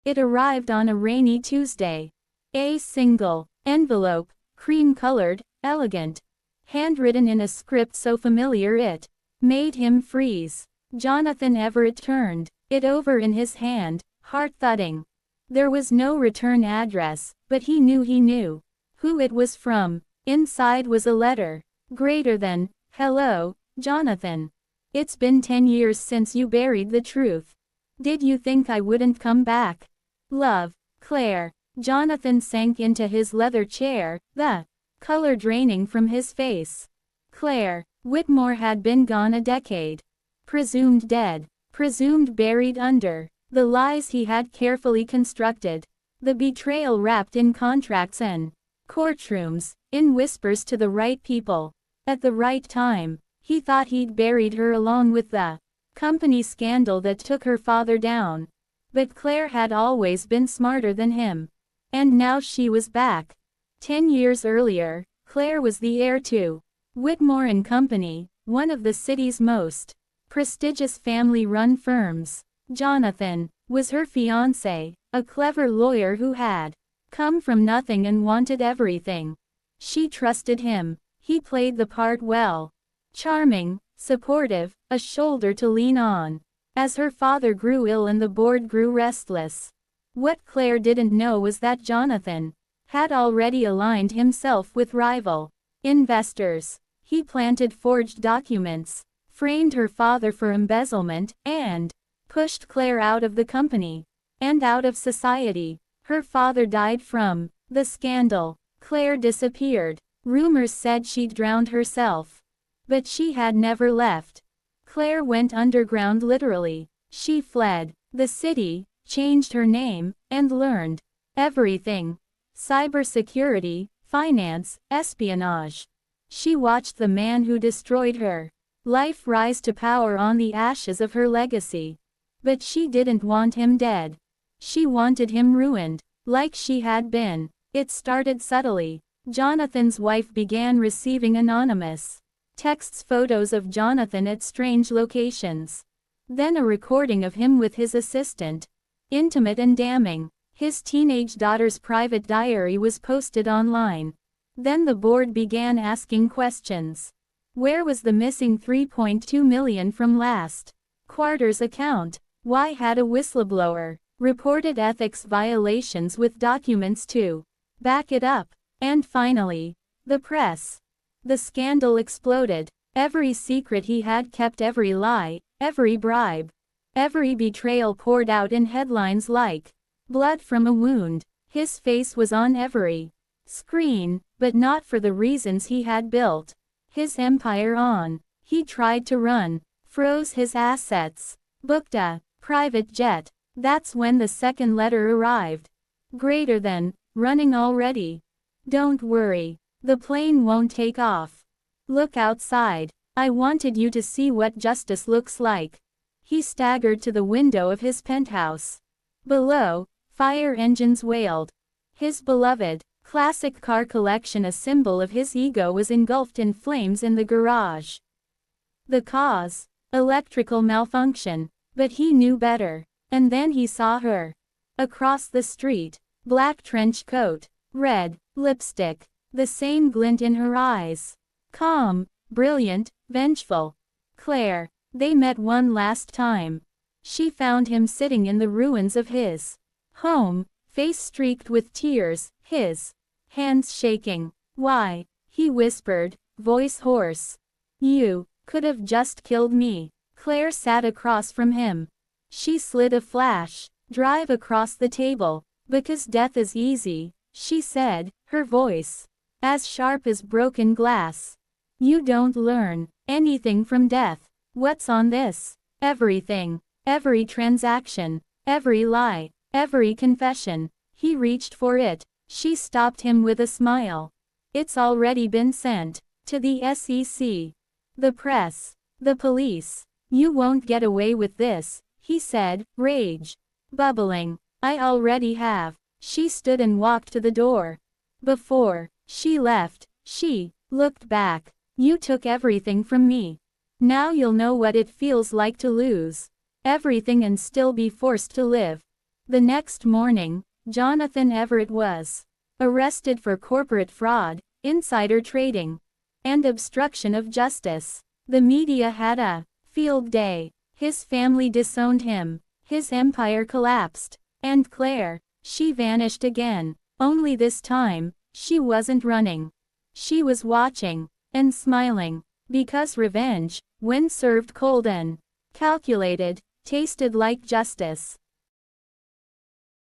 It arrived on a rainy Tuesday. A single envelope, cream-colored, elegant, handwritten in a script so familiar it made him freeze. Jonathan Everett turned it over in his hand, heart thudding. There was no return address, but he knew who it was from. Inside was a letter. Greater than, "Hello, Jonathan. It's been 10 years since you buried the truth. Did you think I wouldn't come back? Love, Claire." Jonathan sank into his leather chair, the color draining from his face. Claire Whitmore had been gone a decade. Presumed dead. Presumed buried under the lies he had carefully constructed. The betrayal wrapped in contracts and courtrooms, in whispers to the right people. At the right time. He thought he'd buried her along with the company scandal that took her father down. But Claire had always been smarter than him. And now she was back. 10 years earlier, Claire was the heir to Whitmore and Company, one of the city's most prestigious family-run firms. Jonathan was her fiancé, a clever lawyer who had come from nothing and wanted everything. She trusted him. He played the part well. Charming, supportive, a shoulder to lean on. As her father grew ill and the board grew restless. What Claire didn't know was that Jonathan had already aligned himself with rival investors. He planted forged documents, framed her father for embezzlement, and pushed Claire out of the company and out of society. Her father died from the scandal. Claire disappeared. Rumors said she'd drowned herself. But she had never left. Claire went underground literally. She fled the city, changed her name, and learned everything. Cybersecurity, finance, espionage. She watched the man who destroyed her life rise to power on the ashes of her legacy. But she didn't want him dead. She wanted him ruined, like she had been. It started subtly. Jonathan's wife began receiving anonymous texts, photos of Jonathan at strange locations. Then a recording of him with his assistant. Intimate and damning. His teenage daughter's private diary was posted online. Then the board began asking questions. Where was the missing $3.2 million from last quarter's account? Why had a whistleblower reported ethics violations with documents to back it up? And finally, the press. The scandal exploded. Every secret he had kept, every lie, every bribe, every betrayal poured out in headlines like blood from a wound. His face was on every screen, but not for the reasons he had built his empire on. He tried to run, froze his assets, booked a private jet. That's when the second letter arrived. Greater than, running already. Don't worry. The plane won't take off. Look outside. I wanted you to see what justice looks like. He staggered to the window of his penthouse. Below, fire engines wailed. His beloved, classic car collection, a symbol of his ego, was engulfed in flames in the garage. The cause? Electrical malfunction. But he knew better. And then he saw her. Across the street. Black trench coat. Red lipstick. The same glint in her eyes. Calm, brilliant, vengeful. Claire. They met one last time. She found him sitting in the ruins of his home, face streaked with tears, his hands shaking. Why? He whispered, voice hoarse. You could have just killed me. Claire sat across from him. She slid a flash drive across the table. Because death is easy, she said, her voice as sharp as broken glass. You don't learn anything from death. What's on this? Everything. Every transaction. Every lie. Every confession. He reached for it. She stopped him with a smile. It's already been sent to the SEC, the press, the police. You won't get away with this, he said, rage bubbling. I already have. She stood and walked to the door. Before she left, she looked back. You took everything from me. Now you'll know what it feels like to lose everything and still be forced to live. The next morning, Jonathan Everett was arrested for corporate fraud, insider trading, and obstruction of justice. The media had a field day. His family disowned him. His empire collapsed. And Claire, she vanished again. Only this time, she wasn't running. She was watching and smiling, because revenge, when served cold and calculated, tasted like justice.